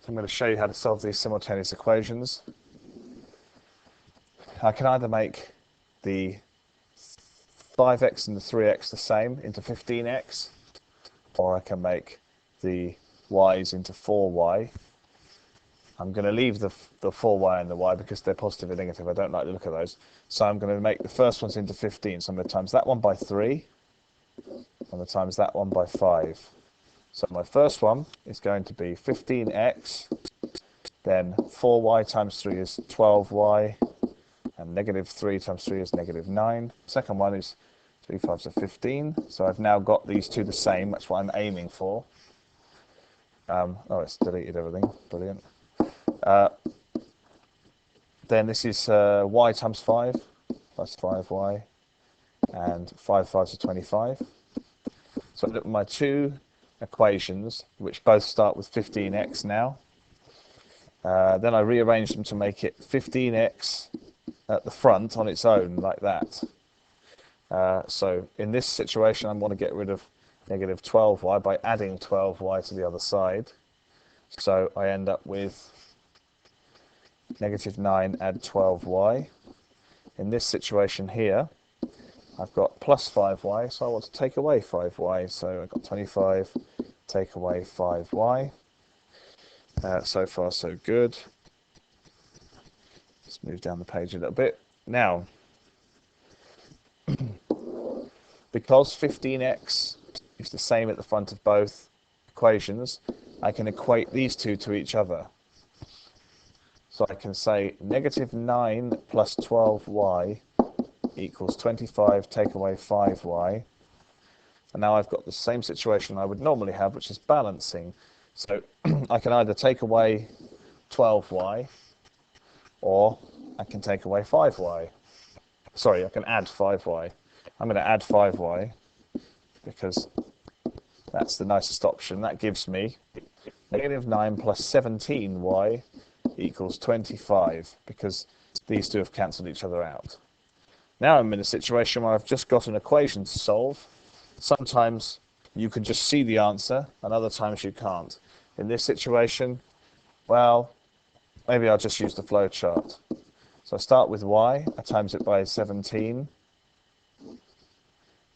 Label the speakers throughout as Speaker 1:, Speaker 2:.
Speaker 1: I'm going to show you how to solve these simultaneous equations. I can either make the 5x and the 3x the same into 15x, or I can make the y's into 4y. I'm going to leave the 4y and the y because they're positive and negative. I don't like the look of those. So I'm going to make the first ones into 15. So I'm going to times that one by 3. I'm going to times that one by 5. So my first one is going to be 15x, then 4y times 3 is 12y, and negative 3 times 3 is negative 9. Second one is 3 5s are 15. So I've now got these two the same. That's what I'm aiming for. Oh, it's deleted everything. Brilliant. Then this is y times 5 plus 5y, and 5 5s are 25. So I look at my two equations, which both start with 15x now. Then I rearrange them to make it 15x at the front on its own, like that. So in this situation, I want to get rid of negative 12y by adding 12y to the other side. So I end up with negative 9 add 12y. In this situation here, I've got plus 5y, so I want to take away 5y. So I've got 25, take away 5y. So far, so good. Let's move down the page a little bit. Now, because 15x is the same at the front of both equations, I can equate these two to each other. So I can say negative 9 plus 12y equals 25, take away 5y. And now I've got the same situation I would normally have, which is balancing. So I can either take away 12y, or I can take away 5y. Sorry, I can add 5y. I'm going to add 5y because that's the nicest option. That gives me negative 9 plus 17y equals 25, because these two have cancelled each other out. Now I'm in a situation where I've just got an equation to solve. Sometimes you can just see the answer, and other times you can't. In this situation, well, maybe I'll just use the flow chart. So I start with y, I times it by 17,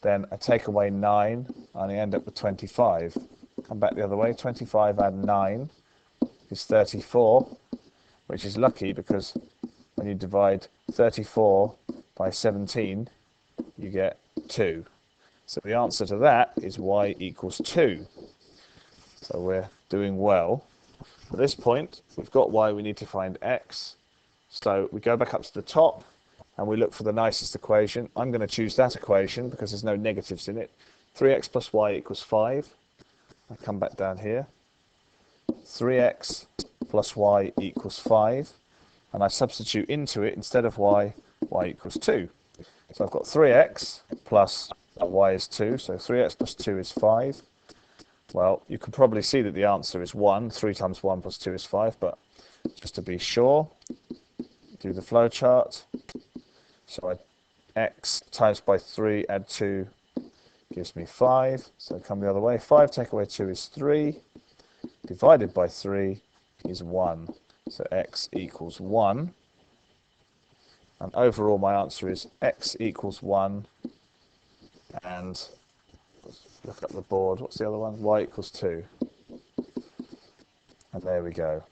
Speaker 1: then I take away 9, and I end up with 25. Come back the other way, 25 add 9 is 34, which is lucky because when you divide 34 by 17, you get 2. So the answer to that is y equals 2. So we're doing well. At this point, we've got y, we need to find x. So we go back up to the top and we look for the nicest equation. I'm going to choose that equation because there's no negatives in it. 3x plus y equals 5. I come back down here. 3x plus y equals 5. And I substitute into it, instead of y equals 2. So I've got 3x plus y is 2, so 3x plus 2 is 5. Well, you can probably see that the answer is 1. 3 times 1 plus 2 is 5, but just to be sure, do the flow chart. So x times by 3 add 2 gives me 5. So come the other way. 5 take away 2 is 3. Divided by 3 is 1. So x equals 1. And overall my answer is x equals 1. And let's look up the board. What's the other one? Y equals 2. And there we go.